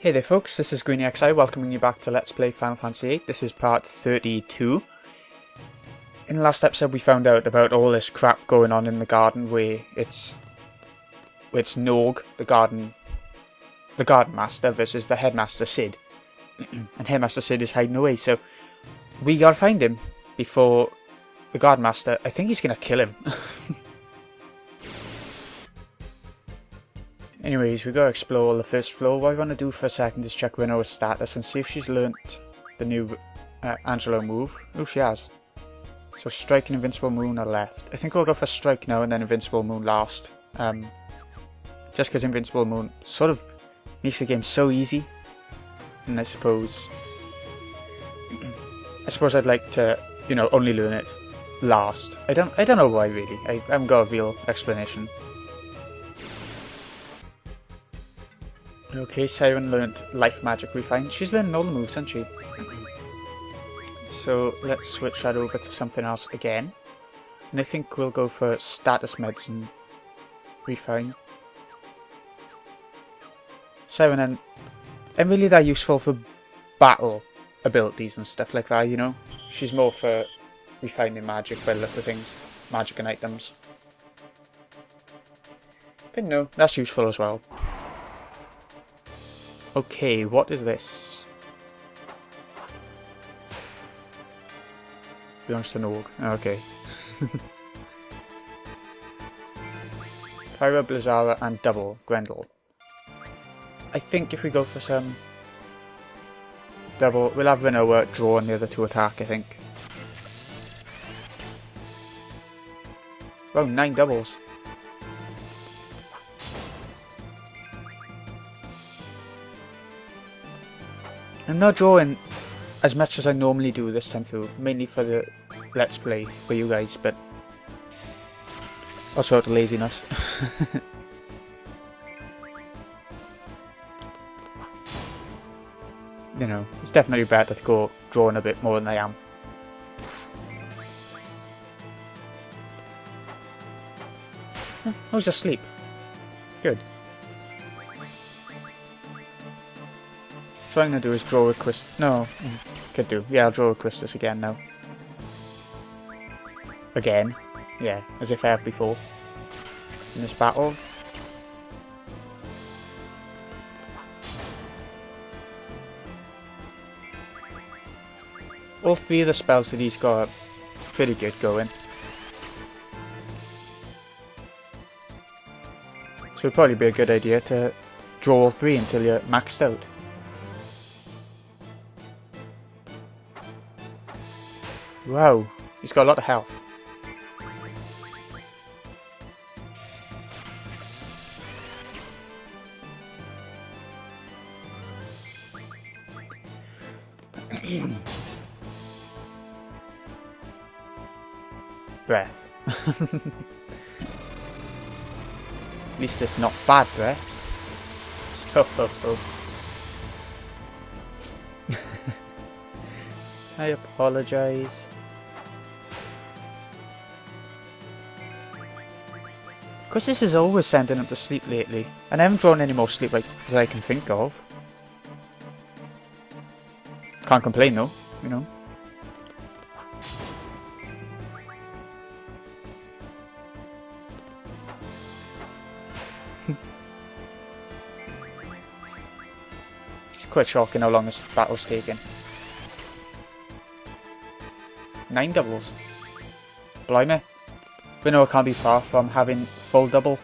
Hey there folks, this is GreenXI welcoming you back to Let's Play Final Fantasy VIII. This is part 32. In the last episode we found out about all this crap going on in the garden where it's Nog, the garden master, versus the Headmaster Sid. And Headmaster Sid is hiding away, so we gotta find him before the garden master, I think he's gonna kill him. Anyways, we gotta explore the first floor. What I want to do for a second is check Renoa's status and see if she's learnt the new Angelo move. Oh, she has. So Strike and Invincible Moon are left. I think we'll go for Strike now and then Invincible Moon last. Just because Invincible Moon sort of makes the game so easy. And I suppose I'd like to, only learn it last. I don't know why really. I haven't got a real explanation. Okay, Siren learnt Life Magic Refine. She's learning all the moves, hasn't she? So let's switch that over to something else again. And I think we'll go for Status Medicine Refine. Siren and really that useful for battle abilities and stuff like that, She's more for refining magic by the look of things. Magic and items. But no, that's useful as well. Okay, what is this? Belongs to Nog. Okay. Pyra, Blizzara, and double Grendel. I think if we go for some double, we'll have Renoa draw on the other two attack, I think. Wow, 9 doubles. I'm not drawing as much as I normally do this time through, mainly for the Let's Play for you guys, but also out of laziness. It's definitely better to go drawing a bit more than I am. I was asleep. Good. So what I'm going to do is draw a Quistis. No, could do. Yeah, I'll draw a Quistis again now. Again. Yeah, as if I have before. In this battle. All three of the spells that he's got are pretty good going. So it'd probably be a good idea to draw all three until you're maxed out. Wow, he's got a lot of health. Breath. At least it's not bad breath. Ho ho ho. I apologize. Because this is always sending him to sleep lately, and I haven't drawn any more sleep that I can think of. Can't complain though, It's quite shocking how long this battle's taken. 9 doubles. Blimey. Renoa can't be far from having full double.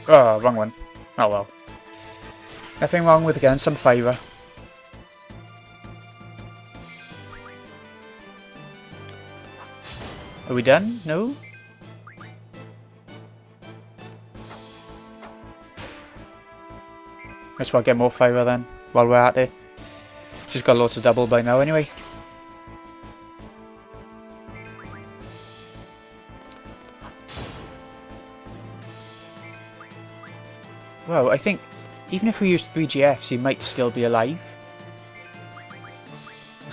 Oh, wrong one. Oh well. Nothing wrong with getting some fibre. Are we done? No? Might as well get more fibre then, while we're at it. She's got lots of double by now anyway. Well, I think even if we used 3 GFs, he might still be alive.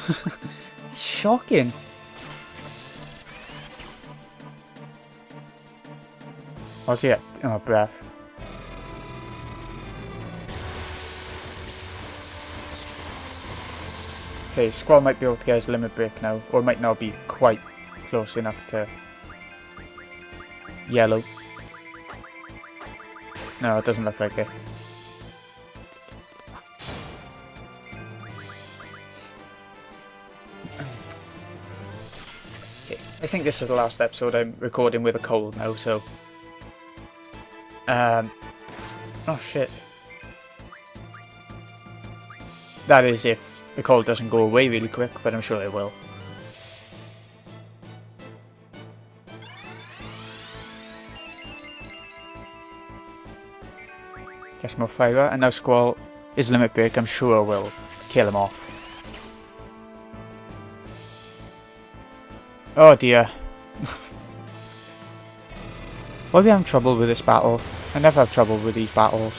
That's shocking. What's he at? Oh, breath. Okay, Squall might be able to get his limit break now, or it might not be quite close enough to yellow. No, it doesn't look like it. Okay, I think this is the last episode I'm recording with a cold now, so... Oh shit. That is if the cold doesn't go away really quick, but I'm sure it will. Guess more fire, and now Squall, his limit break, I'm sure will kill him off. Oh dear. Why are we having trouble with this battle? I never have trouble with these battles.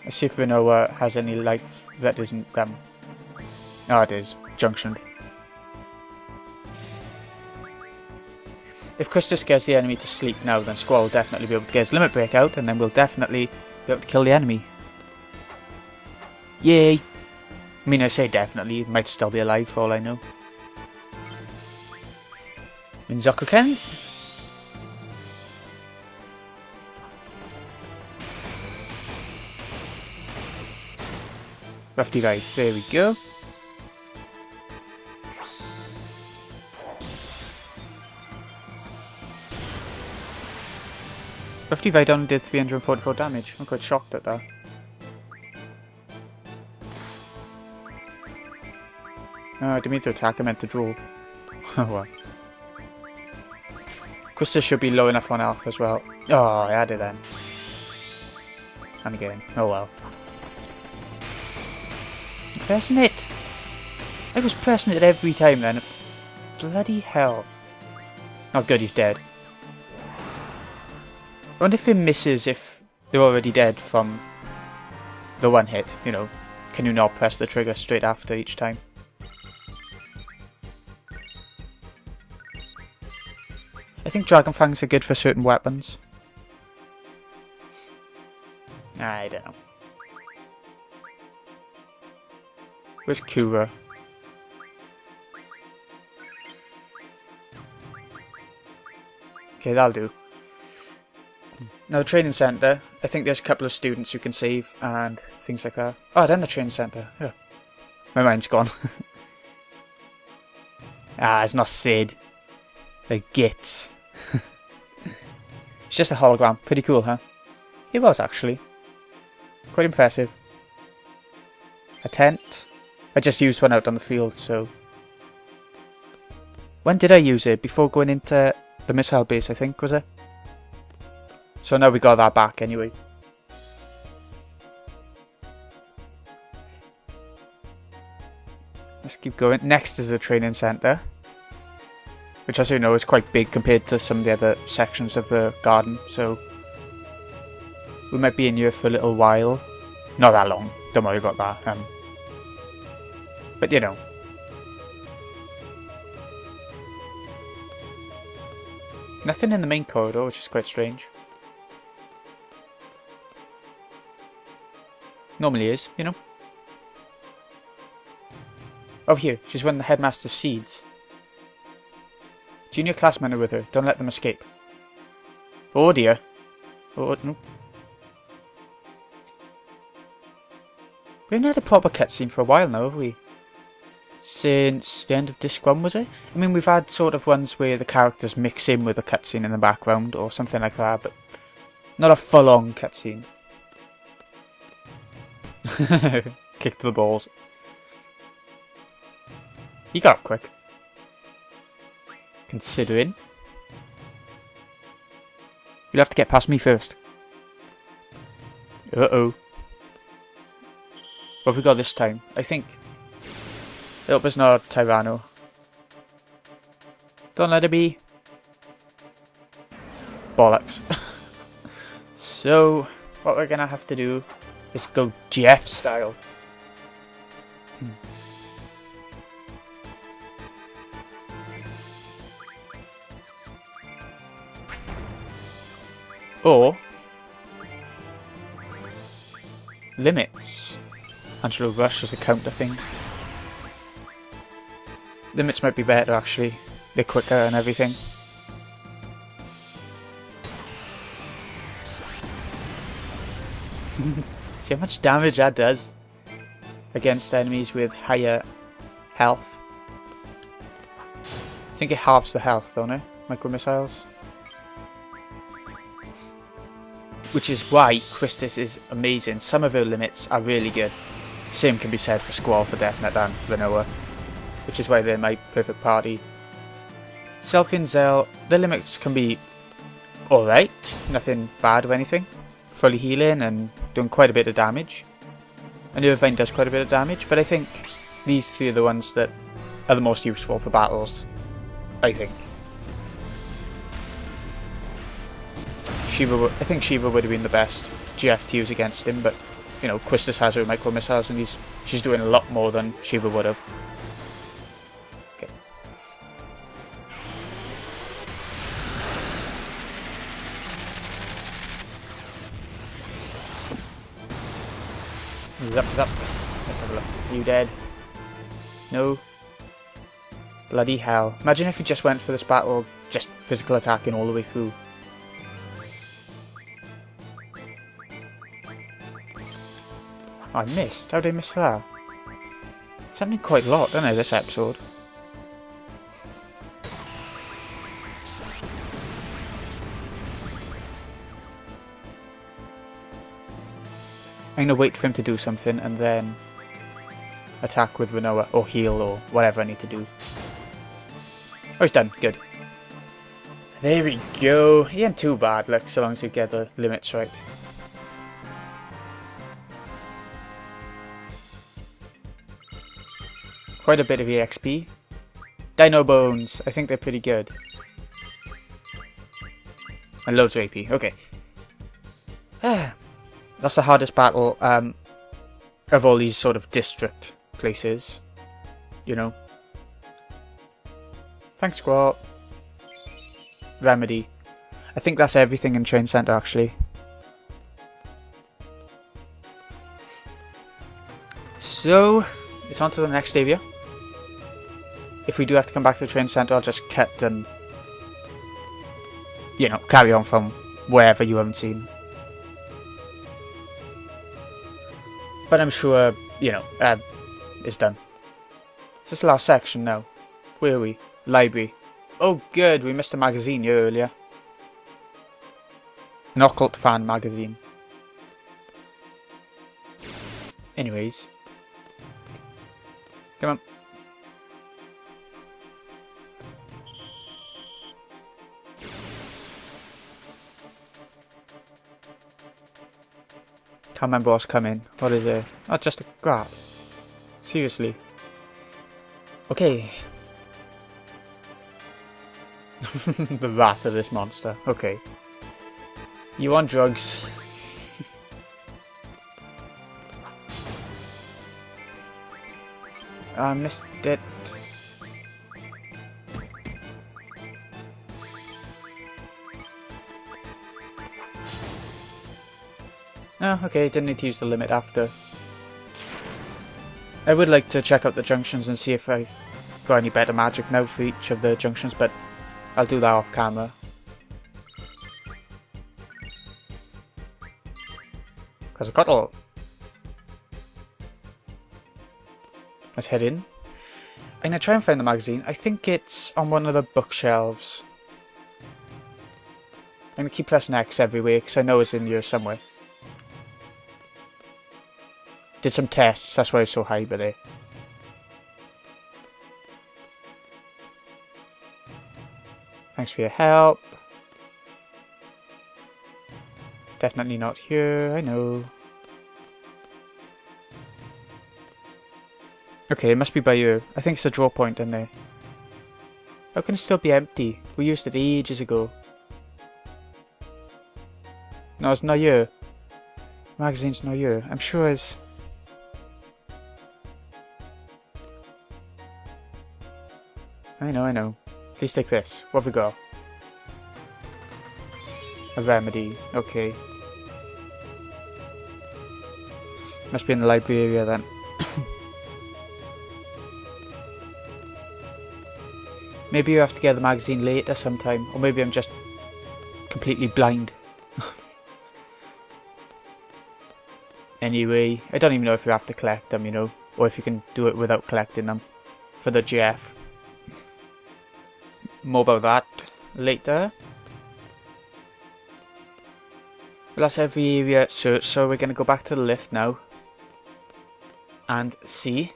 Let's see if Rinoa has any life that isn't them. Oh, it is. Junctioned. If Krista scares the enemy to sleep now, then Squall will definitely be able to get his limit break out, and then we'll definitely be able to kill the enemy. Yay! I mean, I say definitely, it might still be alive for all I know. Minzoku-ken? Lefty right, there we go. Lefty right only did 344 damage. I'm quite shocked at that. Oh, I didn't mean to attack, I meant to draw. Oh well. Krista should be low enough on health as well. Oh, I had it then. And again. Oh well. I'm pressing it! I was pressing it every time then. Bloody hell. Oh good, he's dead. I wonder if it misses if they're already dead from the one hit, you know. Can you not press the trigger straight after each time? I think Dragon Fangs are good for certain weapons. I don't know. Where's Kura? Okay, that'll do. Now the training centre, I think there's a couple of students you can save and things like that. Oh, then the training centre. Yeah. My mind's gone. Ah, it's not Sid. Like Gits. It's just a hologram. Pretty cool, huh? It was actually. Quite impressive. A tent. I just used one out on the field, so... When did I use it? Before going into the missile base, I think, was it? So now we got that back anyway. Let's keep going. Next is the training centre. Which, as you know, is quite big compared to some of the other sections of the garden, so... We might be in here for a little while. Not that long, don't worry about that. But you know. Nothing in the main corridor, which is quite strange. Normally is, you know. Oh here, she's one of the Headmaster's seeds. Junior classmen are with her, don't let them escape. Oh dear. Oh no. We haven't had a proper cutscene for a while now, have we? Since the end of Disc 1, was it? I mean, we've had sort of ones where the characters mix in with a cutscene in the background, or something like that, but not a full-on cutscene. Kick to the balls. He got up quick. Considering. You'll have to get past me first. Uh-oh. What have we got this time? I think... I hope it's not Tyranno. Don't let it be. Bollocks. So, what we're gonna have to do is go Jeff style. Or limits. Angelo Rush as a counter thing. Limits might be better actually. They're quicker and everything. See how much damage that does against enemies with higher health. I think it halves the health, don't it? Micro missiles. Which is why Quistis is amazing. Some of her limits are really good. Same can be said for Squall, for Definite, and Renoa, which is why they're my perfect party. Selfie and Zell, their limits can be alright, nothing bad or anything. Fully healing and doing quite a bit of damage. And Irvine does quite a bit of damage, but I think these three are the ones that are the most useful for battles. I think. I think Shiva would have been the best GF to use against him, but you know, Quistis has her micro missiles and she's doing a lot more than Shiva would have. Okay. Zap zap. Let's have a look. Are you dead? No. Bloody hell. Imagine if you just went for this battle just physical attacking all the way through. Oh, I missed. How did I miss that? It's happening quite a lot, don't I, this episode? I'm gonna wait for him to do something and then attack with Renoa or heal or whatever I need to do. Oh, he's done. Good. There we go. He ain't too bad, like, so long as you get the limits right. Quite a bit of EXP. Dino Bones. I think they're pretty good. And loads of AP. Okay. That's the hardest battle of all these sort of district places. You know. Thanks, Squat. Remedy. I think that's everything in Train Center, actually. So, it's on to the next area. If we do have to come back to the Train Center, I'll just cut and, you know, carry on from wherever you haven't seen. But I'm sure, you know, it's done. Is this the last section now? Where are we? Library. Oh good, we missed a magazine here earlier. An occult fan magazine. Anyways. Come on. Can't remember what's coming. What is it? Oh, just a rat. Seriously. Okay. The rat of this monster. Okay. You on drugs. I missed it. Oh, okay, didn't need to use the limit after. I would like to check out the junctions and see if I've got any better magic now for each of the junctions, but I'll do that off camera. Because I've got all. Let's head in. I'm going to try and find the magazine. I think it's on one of the bookshelves. I'm going to keep pressing X everywhere because I know it's in here somewhere. Did some tests, that's why it's so high by there. Thanks for your help. Definitely not here, I know. Okay, it must be by you. I think it's a draw point in there. How can it still be empty? We used it ages ago. No, it's not you. Magazine's not you. I'm sure it's... I know. Please take this. What have we got? A remedy, okay. Must be in the library area then. Maybe you have to get the magazine later sometime, or maybe I'm just completely blind. Anyway, I don't even know if you have to collect them, you know, or if you can do it without collecting them for the GF. More about that later. Well, that's every area searched, so we're going to go back to the lift now and see.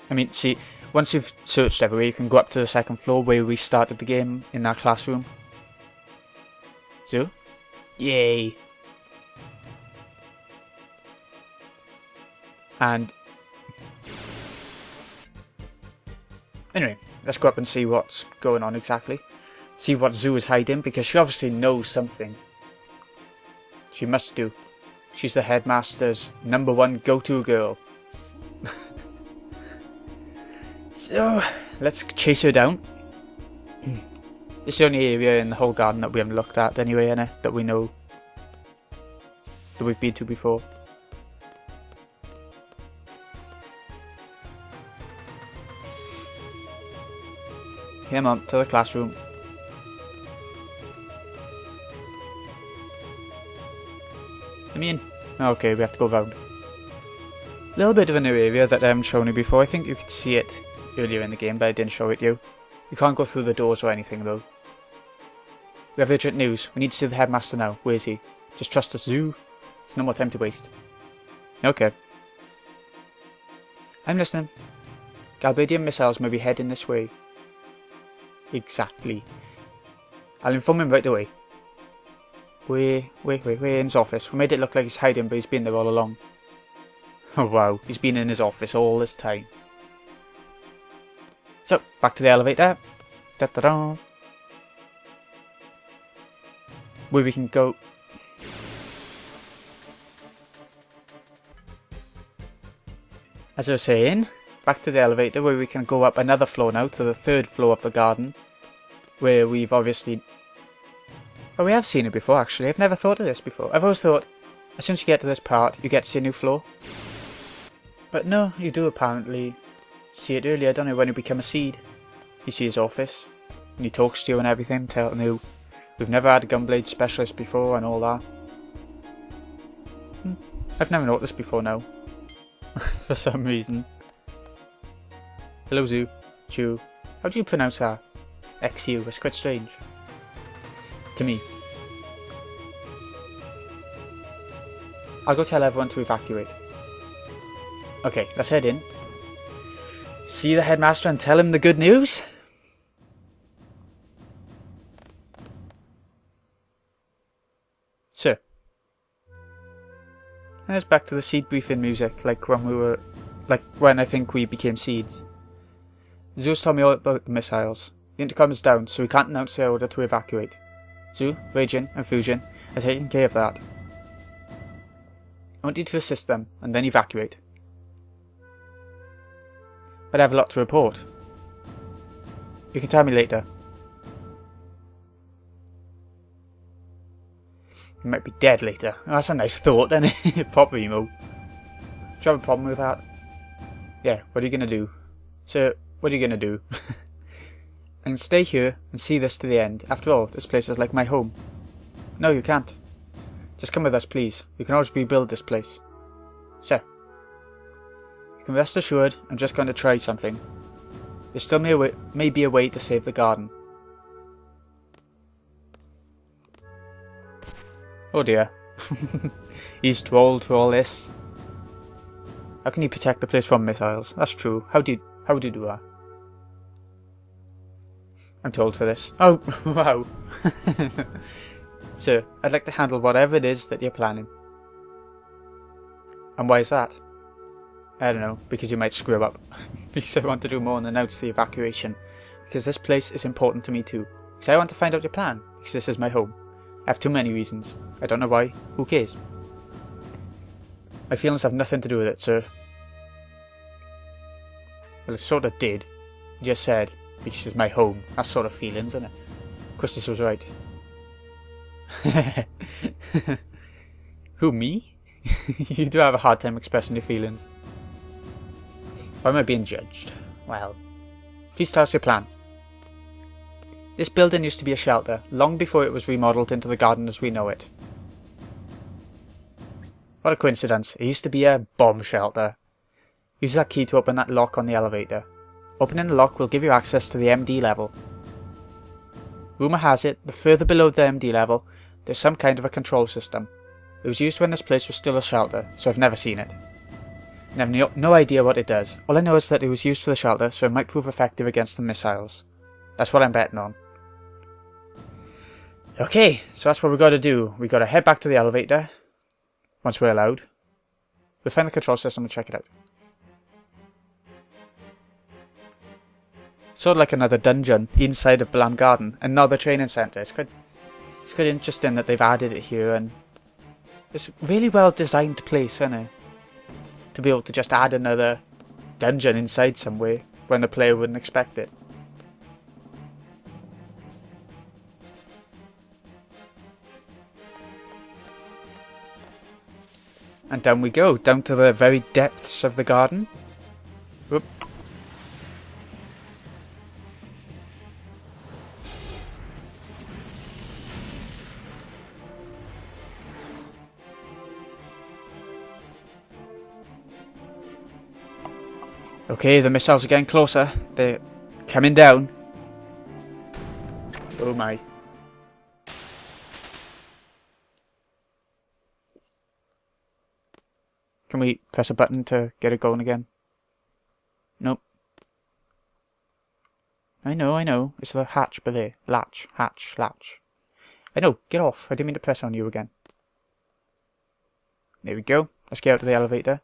I mean, see, once you've searched everywhere, you can go up to the second floor where we started the game in that classroom. So, yay! And anyway, let's go up and see what's going on exactly. See what Sooo is hiding, because she obviously knows something. She must do. She's the headmaster's #1 go-to girl. So, let's chase her down. It's the only area in the whole garden that we haven't looked at anyway, innit? That we know. That we've been to before. Come on, to the classroom. Let me in. Okay, we have to go round. A little bit of a new area that I haven't shown you before. I think you could see it earlier in the game, but I didn't show it you. You can't go through the doors or anything though. We have urgent news. We need to see the headmaster now. Where is he? Just trust us, Sooo. There's no more time to waste. Okay. I'm listening. Galbadian missiles may be heading this way. Exactly. I'll inform him right away. We're in his office. We made it look like he's hiding, but he's been there all along. Oh wow, he's been in his office all this time. So, back to the elevator. Da-da-da. Where we can go. As I was saying, back to the elevator where we can go up another floor now to the 3rd floor of the garden. Where we've obviously... Oh, we have seen it before actually. I've never thought of this before. I've always thought, as soon as you get to this part, you get to see a new floor. But no, you do apparently see it earlier, don't you, when you become a seed. You see his office, and he talks to you and everything, telling you we've never had a Gunblade specialist before and all that. I've never noticed before now. For some reason. Hello Sooo. Chew. How do you pronounce that? XU, it's quite strange. To me. I'll go tell everyone to evacuate. Okay, let's head in. See the headmaster and tell him the good news? So. And it's back to the seed briefing music, like when I think we became seeds. Soo's told me all about the missiles. The intercom is down, so we can't announce the order to evacuate. Sooo, Raging, and Fusion are taking care of that. I want you to assist them, and then evacuate. But I have a lot to report. You can tell me later. You might be dead later. Oh, that's a nice thought, isn't it? Proper emo. Do you have a problem with that? Yeah, what are you gonna do? So, what are you gonna do? I can stay here and see this to the end. After all, this place is like my home. No, you can't. Just come with us, please. We can always rebuild this place. So, you can rest assured I'm just going to try something. There still may be a way to save the garden. Oh dear. He's too old for all this. How can you protect the place from missiles? That's true. How do you do that? I'm too old for this. Oh, wow. Sir, I'd like to handle whatever it is that you're planning. And why is that? I don't know, because you might screw up. Because I want to do more than announce the evacuation. Because this place is important to me too. Because I want to find out your plan. Because this is my home. I have too many reasons. I don't know why. Who cares? My feelings have nothing to do with it, sir. Well, it sort of did. It just said, this is my home. That sort of feeling, isn't it? Of course, this was right. Who, me? You do have a hard time expressing your feelings. Why am I being judged? Well, please tell us your plan. This building used to be a shelter, long before it was remodeled into the garden as we know it. What a coincidence. It used to be a bomb shelter. Use that key to open that lock on the elevator. Opening the lock will give you access to the MD level. Rumour has it, the further below the MD level, there's some kind of a control system. It was used when this place was still a shelter, so I've never seen it. I have no idea what it does. All I know is that it was used for the shelter, so it might prove effective against the missiles. That's what I'm betting on. Okay, so that's what we've got to do. We've got to head back to the elevator, once we're allowed. We'll find the control system and check it out. Sort of like another dungeon inside of Blam Garden, another training centre. It's quite interesting that they've added it here, and it's a really well designed place, isn't it? To be able to just add another dungeon inside somewhere when the player wouldn't expect it. And down we go, down to the very depths of the garden. Whoop. Okay, the missiles are getting closer. They're coming down. Oh my. Can we press a button to get it going again? Nope. I know. It's the hatch, but there. Latch. I know, get off. I didn't mean to press on you again. There we go. Let's get out of the elevator.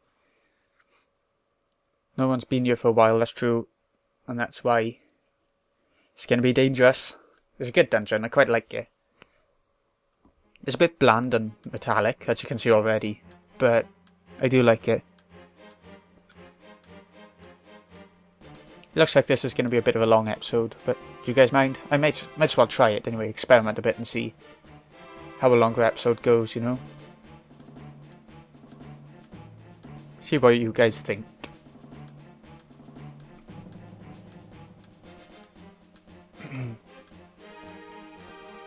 No one's been here for a while, that's true. And that's why it's going to be dangerous. It's a good dungeon, I quite like it. It's a bit bland and metallic, as you can see already. But I do like it. It looks like this is going to be a bit of a long episode, but do you guys mind? I might as well try it anyway, experiment a bit and see how a longer episode goes, you know? See what you guys think.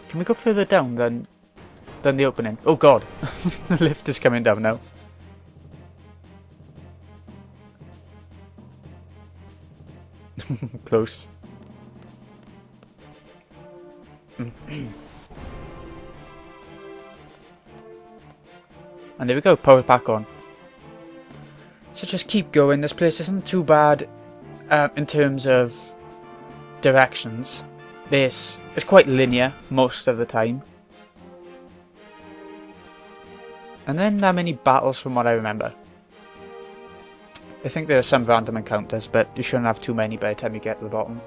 Can we go further down than the opening? Oh god! The lift is coming down now. Close. And there we go, power's back on. So just keep going, this place isn't too bad in terms of directions. This is quite linear most of the time. And then that many battles from what I remember. I think there are some random encounters, but you shouldn't have too many by the time you get to the bottom.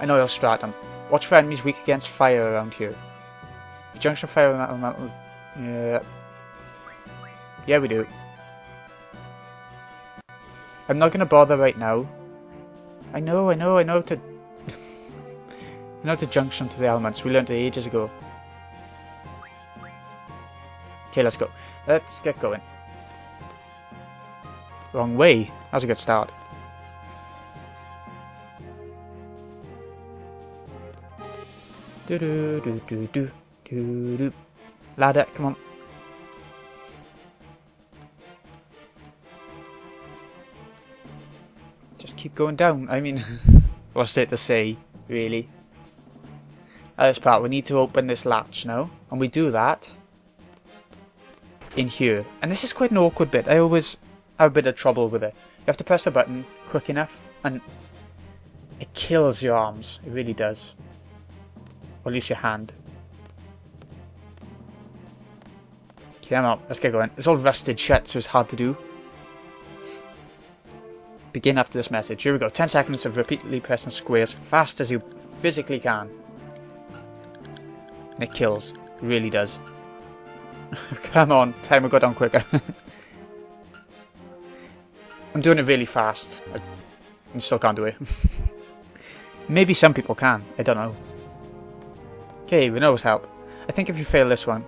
I know you'll stratum. Watch for enemies weak against fire around here. The junction fire and metal. Yeah. Yeah, we do. I'm not gonna bother right now. I know to I know the junction to the elements. We learned it ages ago. Okay, let's go. Let's get going. Wrong way. That was a good start. Do do do do do do do. Ladder, come on. Just keep going down. I mean, what's there to say, really? At this part, we need to open this latch now, and we do that in here. And this is quite an awkward bit. I always have a bit of trouble with it. You have to press the button quick enough, and it kills your arms. It really does. Or at least your hand. Okay, I'm out. Let's get going. It's all rusted shut, so it's hard to do. Begin after this message. Here we go. 10 seconds of repeatedly pressing square as fast as you physically can. And it kills. It really does. Come on. Time will go down quicker. I'm doing it really fast. and still can't do it. Maybe some people can, I don't know. Okay, we know his help. I think if you fail this one,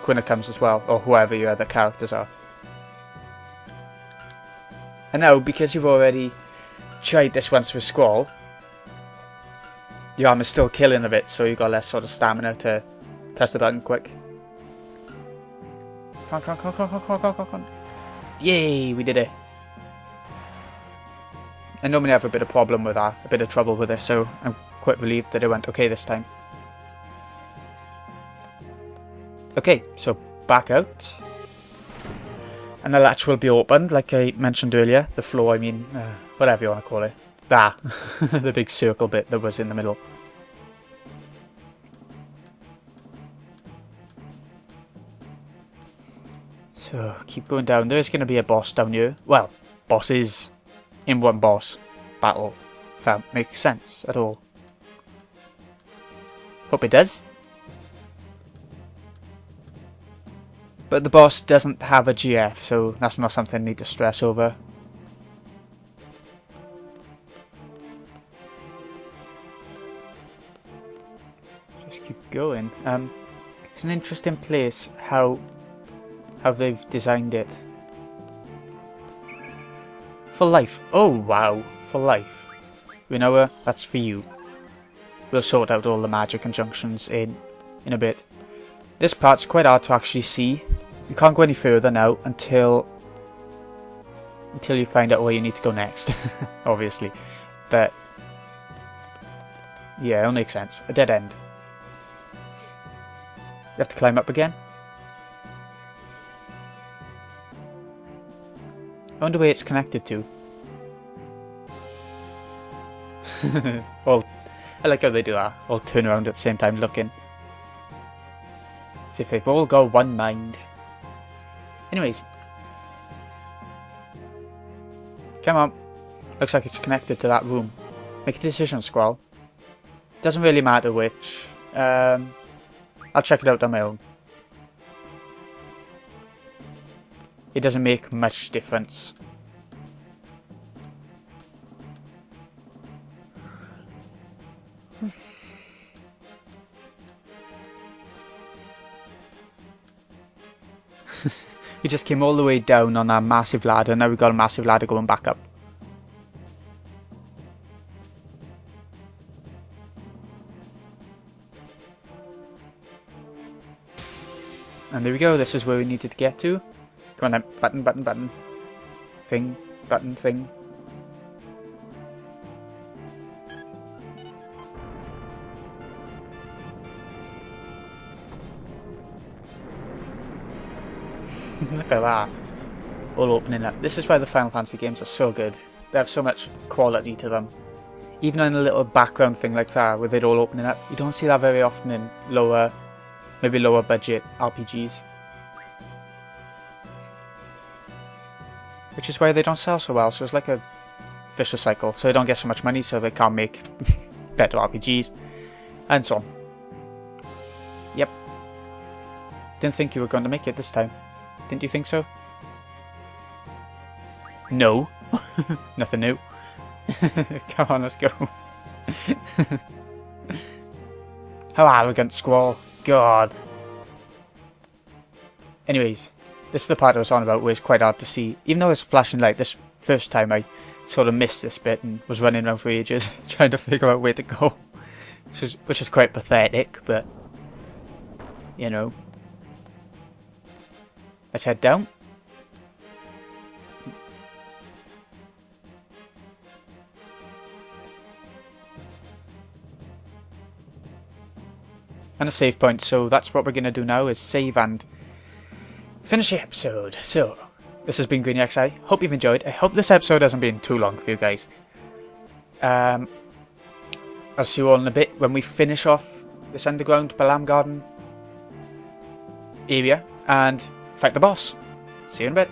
Quinna comes as well, or whoever your other characters are. And now, because you've already tried this once with Squall, your arm is still killing a bit, so you've got less sort of stamina to press the button quick. Come on. Yay, we did it. I normally have a bit of problem with that, a bit of trouble with it, so I'm quite relieved that it went okay this time. Okay, so back out. And the latch will be opened, like I mentioned earlier. The floor, I mean, whatever you want to call it. That, the big circle bit that was in the middle. So, keep going down. There's going to be a boss down here. Well, bosses in one boss battle, if that makes sense at all. Hope it does. But the boss doesn't have a GF, so that's not something I need to stress over. Just keep going. It's an interesting place how they've designed it. For life. Oh wow, for life. Rinoa, that's for you. We'll sort out all the magic conjunctions in a bit. This part's quite hard to actually see. You can't go any further now until you find out where you need to go next, obviously. But yeah, it'll make sense. A dead end. You have to climb up again. I wonder where it's connected to. I like how they do that. All turn around at the same time looking. As if they've all got one mind. Anyways. Come on. Looks like it's connected to that room. Make a decision, Squall. Doesn't really matter which. I'll check it out on my own. It doesn't make much difference. We just came all the way down on that massive ladder, now we've got a massive ladder going back up. And there we go, this is where we needed to get to. Come on then, button. Thing, button, thing. Look at that. All opening up. This is why the Final Fantasy games are so good. They have so much quality to them. Even in a little background thing like that, with it all opening up, you don't see that very often in maybe lower budget RPGs. Which is why they don't sell so well, so it's like a vicious cycle. So they don't get so much money, so they can't make better RPGs, and so on. Yep. Didn't think you were going to make it this time. Didn't you think so? No. Nothing new. Come on, let's go. How arrogant, Squall. God. Anyways, this is the part I was on about where it's quite hard to see. Even though it's a flashing light, this first time I sort of missed this bit and was running around for ages trying to figure out where to go. Which is quite pathetic, but you know. Let's head down. And a save point, so that's what we're going to do now, is save and finish the episode. So, this has been Greeny XI. Hope you've enjoyed. I hope this episode hasn't been too long for you guys. I'll see you all in a bit when we finish off this underground Balam Garden area and fight the boss. See you in a bit.